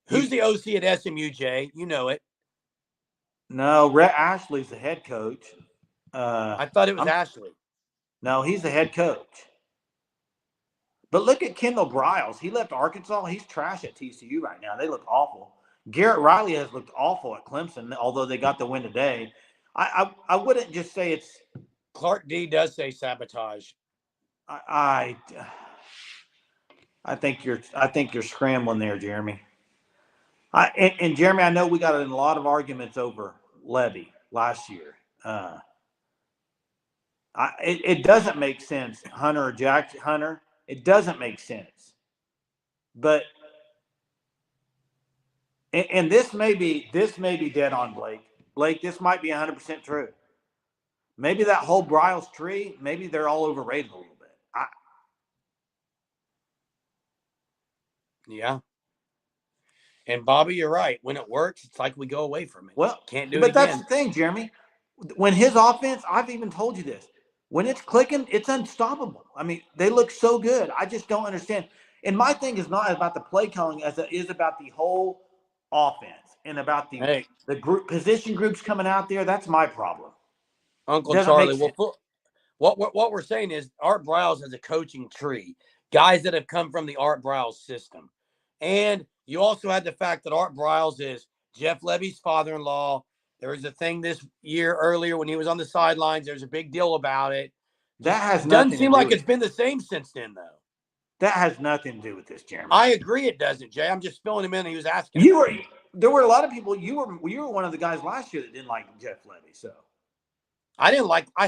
Who's the OC at SMU, Jay? You know it. No, Rhett Ashley's the head coach. I thought it was Ashley. No, he's the head coach. But look at Kendall Briles. He left Arkansas. He's trash at TCU right now. They look awful. Garrett Riley has looked awful at Clemson, although they got the win today. I wouldn't just say it's Clark D does say sabotage. I think you're scrambling there, Jeremy. And Jeremy, I know we got in a lot of arguments over Levy last year. It doesn't make sense, Hunter or Jack Hunter. It doesn't make sense. But and this may be dead on, Blake. Blake, this might be 100% true. Maybe that whole Briles tree, maybe they're all overrated a little bit. Yeah. And Bobby, you're right. When it works, it's like we go away from it. Well, can't do it but again. That's the thing, Jeremy. When his offense, I've even told you this. When it's clicking, it's unstoppable. I mean, they look so good. I just don't understand. And my thing is not about the play calling as it is about the whole offense and about the group position groups coming out there. That's my problem. Uncle Charlie. Well, what we're saying is Art Briles has a coaching tree, guys that have come from the Art Briles system. And you also had the fact that Art Briles is Jeff Levy's father-in-law. There was a thing this year earlier when he was on the sidelines. There's a big deal about it. That has doesn't seem like it's been the same since then, though. That has nothing to do with this, Jeremy. I agree it doesn't, Jay. I'm just filling him in. He was asking. There were a lot of people. You were one of the guys last year that didn't like Jeff Levy. So I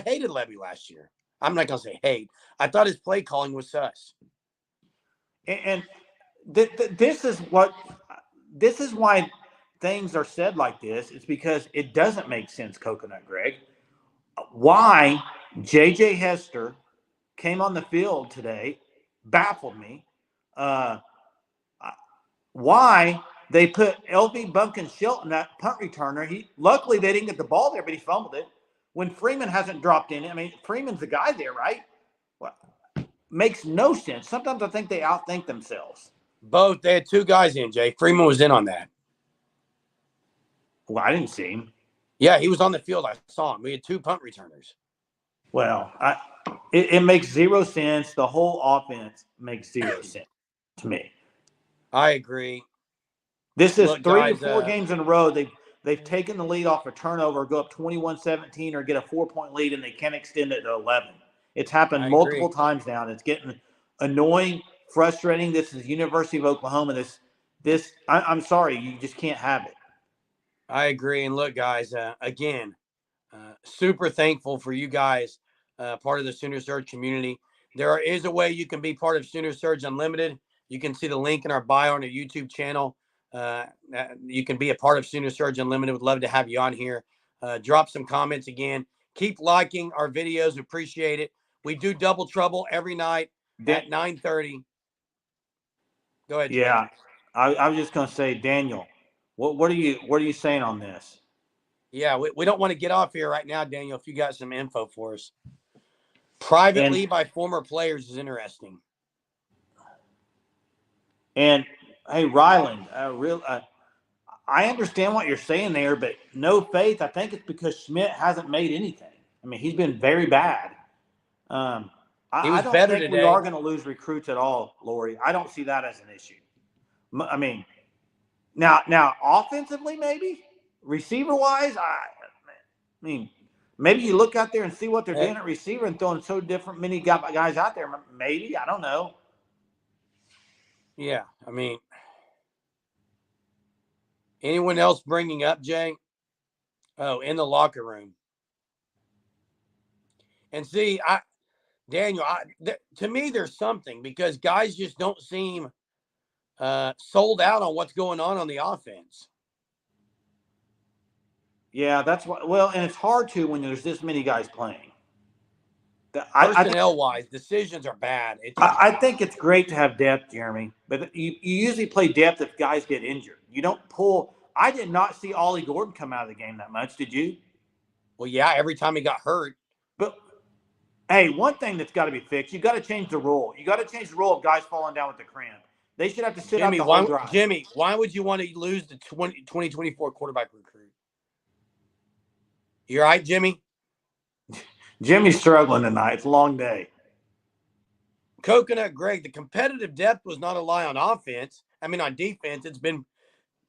hated Levy last year. I'm not gonna say hate. I thought his play calling was sus. And this is why things are said like this. It's because it doesn't make sense, Coconut Greg. Why J.J. Hester came on the field today baffled me. Why they put LV Bunkin Shelton, that punt returner. Luckily they didn't get the ball there, but he fumbled it. When Freeman hasn't dropped in, I mean, Freeman's the guy there, right? Well, makes no sense. Sometimes I think they outthink themselves. Both. They had two guys in, Jay. Freeman was in on that. Well, I didn't see him. Yeah, he was on the field. I saw him. We had two punt returners. Well, it makes zero sense. The whole offense makes zero sense to me. I agree. This is 3 to 4 games in a row. They've taken the lead off a turnover, go up 21-17, or get a 4-point lead, and they can't extend it to 11. It's happened multiple times now, and it's getting annoying, frustrating. This is University of Oklahoma. I'm sorry, you just can't have it. I agree. And look, guys, again, super thankful for you guys, part of the Sooner Surge community. There is a way you can be part of Sooner Surge Unlimited. You can see the link in our bio on our YouTube channel. You can be a part of Sooner Surge Unlimited. Would love to have you on here. Drop some comments again. Keep liking our videos. Appreciate it. We do Double Trouble every night at 9:30. Go ahead. Yeah, I was just going to say, Daniel, what are you saying on this? Yeah, we don't want to get off here right now, Daniel. If you got some info for us, privately by former players is interesting. And hey, Ryland, I understand what you're saying there, but no faith. I think it's because Schmidt hasn't made anything. I mean, he's been very bad. I don't think today. We are going to lose recruits at all, Lori. I don't see that as an issue. I mean, now offensively, maybe receiver-wise, I mean, maybe you look out there and see what they're doing at receiver and throwing so different many guys out there. Maybe, I don't know. Yeah, I mean, anyone else bringing up, Jay? Oh, in the locker room. And see, Daniel, to me, there's something because guys just don't seem sold out on what's going on the offense. Yeah, that's what. Well, and it's hard to when there's this many guys playing. Personnel-wise, decisions are bad. I think it's great to have depth, Jeremy, but you usually play depth if guys get injured. You don't pull. I did not see Ollie Gordon come out of the game that much. Did you? Well, yeah, every time he got hurt. But hey, one thing that's got to be fixed, you got to change the rule. You got to change the rule of guys falling down with the cramp. They should have to sit out the whole drive. Jimmy, why would you want to lose the 2024 quarterback recruit? You all right, Jimmy? Jimmy's struggling tonight. It's a long day. Coconut Greg, the competitive depth was not a lie on offense. I mean, on defense, it's been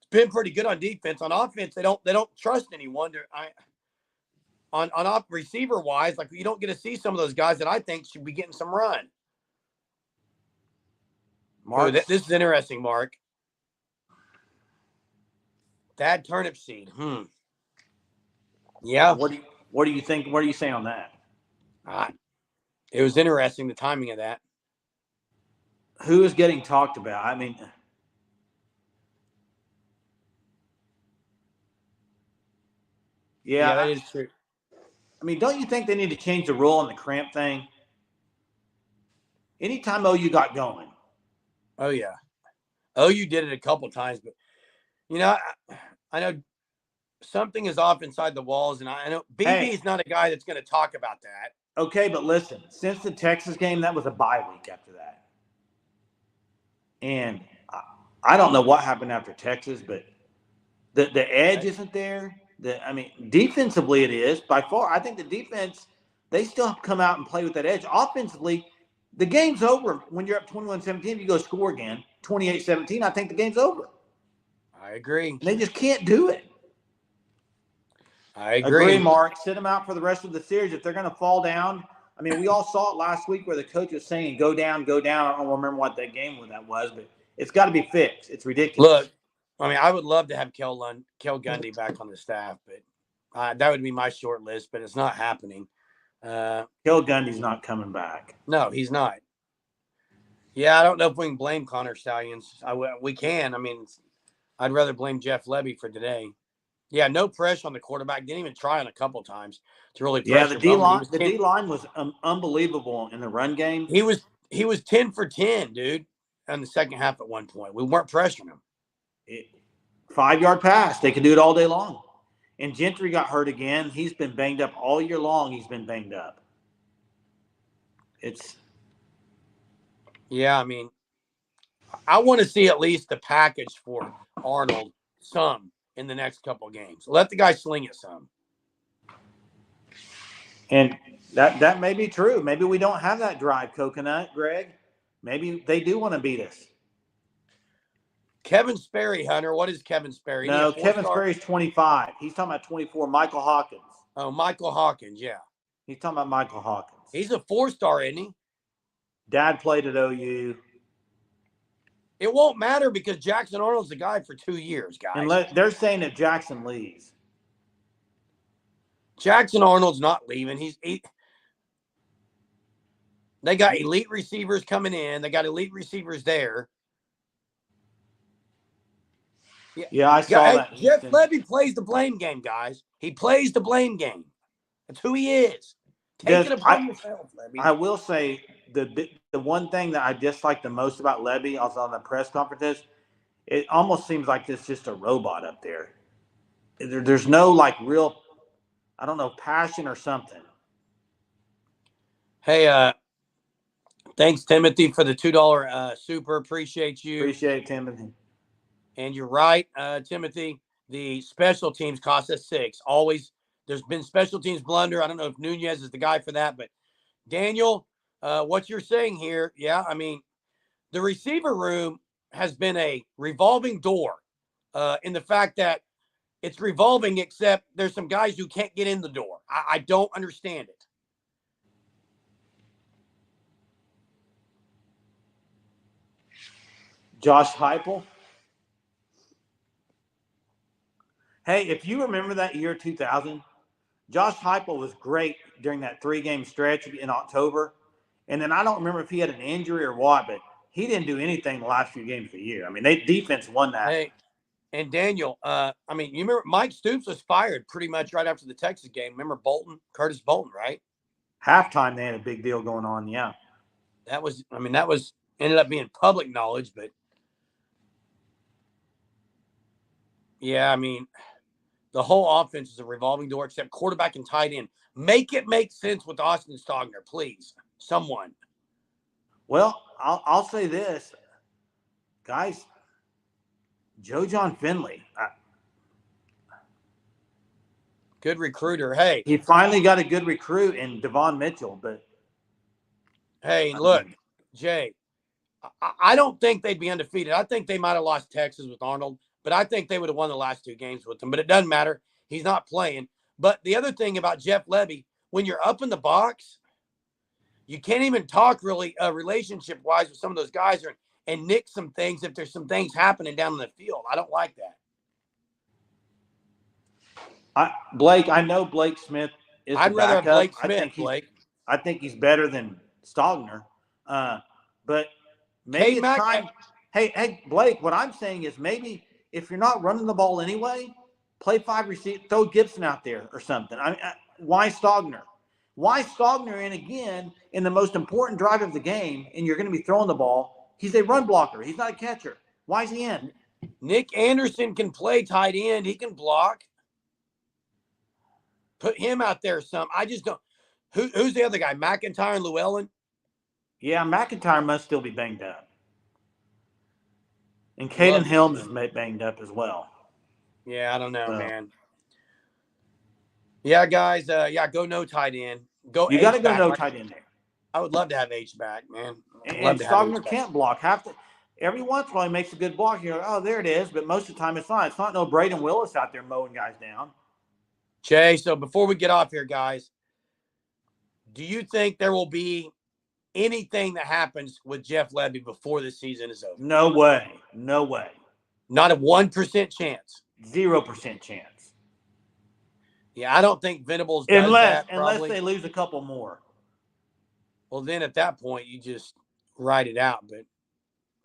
pretty good on defense. On offense, they don't trust anyone. On off receiver wise, like you don't get to see some of those guys that I think should be getting some run. Mark, this is interesting, Mark. That turnip seed. Yeah. What do you think? What do you say on that? It was interesting, the timing of that. Who is getting talked about? I mean, yeah, that is true. I mean, don't you think they need to change the rule on the cramp thing? Anytime OU got going. Oh, yeah. OU did it a couple times, but, you know, I know something is off inside the walls, and I know BB is not a guy that's going to talk about that. Okay, but listen, since the Texas game, that was a bye week after that. And I don't know what happened after Texas, but the edge isn't there. I mean, defensively it is. By far, I think the defense, they still have to come out and play with that edge. Offensively, the game's over. When you're up 21-17, if you go score again, 28-17, I think the game's over. I agree. And they just can't do it. I agree. Mark. Sit them out for the rest of the series. If they're going to fall down, I mean, we all saw it last week where the coach was saying, go down, go down. I don't remember what that game was, but it's got to be fixed. It's ridiculous. Look, I mean, I would love to have Kel Gundy back on the staff, but that would be my short list, but it's not happening. Kel Gundy's not coming back. No, he's not. Yeah, I don't know if we can blame Connor Stallions. We can. I mean, I'd rather blame Jeff Lebby for today. Yeah, no pressure on the quarterback. Didn't even try on a couple times to really pressure. Yeah, the D line was unbelievable in the run game. He was 10 for 10, dude, in the second half at one point. We weren't pressuring him. 5-yard pass. They could do it all day long. And Gentry got hurt again. He's been banged up all year long. He's been banged up. Yeah, I mean, I want to see at least the package for Arnold some in the next couple of games. Let the guy sling it some. And that may be true. Maybe we don't have that drive, Coconut, Greg. Maybe they do want to beat us. Kevin Sperry, Hunter. What is Kevin Sperry? No, Kevin Sperry's 25. He's talking about 24. Michael Hawkins. Oh, Michael Hawkins, yeah. He's talking about Michael Hawkins. He's a 4-star, isn't he? Dad played at OU. It won't matter because Jackson Arnold's the guy for 2 years, guys. And they're saying that Jackson leaves. Jackson Arnold's not leaving. They got elite receivers coming in. They got elite receivers there. Yeah, I saw that. Jeff Lebby plays the blame game, guys. He plays the blame game. That's who he is. Take it upon yourself, Lebby. I will say the one thing that I dislike the most about Lebby, also on the press conferences, it almost seems like it's just a robot up there. There's no like real, I don't know, passion or something. Hey, thanks, Timothy, for the $2 super. Appreciate you. Appreciate it, Timothy. And you're right, Timothy. The special teams cost us 6. Always, there's been special teams blunder. I don't know if Nunez is the guy for that, but Daniel, what you're saying here, yeah, I mean, the receiver room has been a revolving door in the fact that it's revolving, except there's some guys who can't get in the door. I don't understand it. Josh Heupel. Hey, if you remember that year 2000, Josh Heupel was great during that 3-game stretch in October. And then I don't remember if he had an injury or what, but he didn't do anything the last few games of the year. I mean, defense won that. Hey, and Daniel, I mean, you remember Mike Stoops was fired pretty much right after the Texas game. Remember Curtis Bolton, right? Halftime, they had a big deal going on, yeah. That ended up being public knowledge, but yeah, I mean, the whole offense is a revolving door except quarterback and tight end. Make it make sense with Austin Stogner, please. Someone. Well, I'll say this. Guys, Joe John Finley. Good recruiter. Hey. He finally got a good recruit in Devon Mitchell, but hey, look, Jay, I don't think they'd be undefeated. I think they might have lost Texas with Arnold, but I think they would have won the last 2 games with him. But it doesn't matter. He's not playing. But the other thing about Jeff Lebby, when you're up in the box, you can't even talk really relationship-wise with some of those guys and nick some things if there's some things happening down in the field. I don't like that. Blake, I know Blake Smith is I'd the rather have backup. Blake Smith, Blake. I think he's better than Stogner. But maybe it's time. Hey, Blake, what I'm saying is maybe if you're not running the ball anyway, play 5 receivers, throw Gibson out there or something. Why Stogner? Why Stogner in again in the most important drive of the game, and you're going to be throwing the ball? He's a run blocker. He's not a catcher. Why is he in? Nick Anderson can play tight end. He can block. Put him out there some. I just don't. Who's the other guy? McIntyre and Llewellyn? Yeah, McIntyre must still be banged up. And Caden Helms is banged up as well. Yeah, I don't know, man. Yeah, guys. Go no tight end. You got to go no tight end there. I would love to have H back, man. And Stogner can't block. Every once in a while he makes a good block. You're like, oh, there it is. But most of the time it's not. It's not no Braden Willis out there mowing guys down. Jay, so before we get off here, guys, do you think there will be anything that happens with Jeff Lebby before the season is over? No way. No way. Not a 1% chance. 0% chance. Yeah, I don't think Venables does unless probably. They lose a couple more. Well, then at that point, you just write it out. But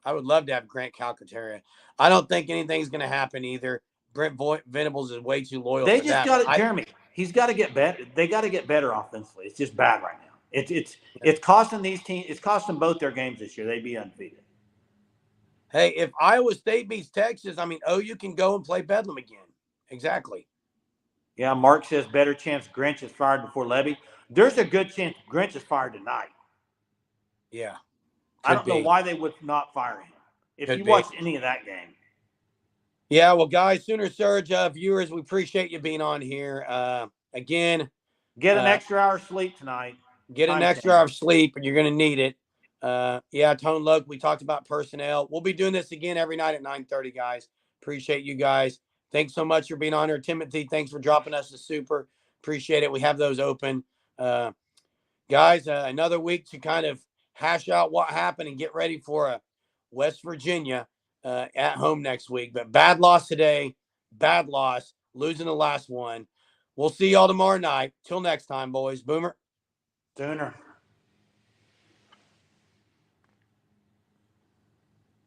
I would love to have Grant Calcaterra. I don't think anything's going to happen either. Brent Venables is way too loyal. They just got it, Jeremy. He's got to get better. They got to get better offensively. It's just bad right now. It's costing these teams. It's costing both their games this year. They'd be undefeated. Hey, if Iowa State beats Texas, OU can go and play Bedlam again. Exactly. Yeah, Mark says better chance Grinch is fired before Lebby. There's a good chance Grinch is fired tonight. Yeah. I don't know why they would not fire him. If you watched any of that game. Yeah, well, guys, Sooner Surge viewers, we appreciate you being on here. Again, get an extra hour of sleep tonight. Get an extra hour of sleep, and you're going to need it. Tone Loc, we talked about personnel. We'll be doing this again every night at 9:30, guys. Appreciate you guys. Thanks so much for being on here. Timothy, thanks for dropping us a super. Appreciate it. We have those open. Guys, another week to kind of hash out what happened and get ready for West Virginia at home next week. But bad loss today. Bad loss. Losing the last one. We'll see y'all tomorrow night. Till next time, boys. Boomer. Sooner.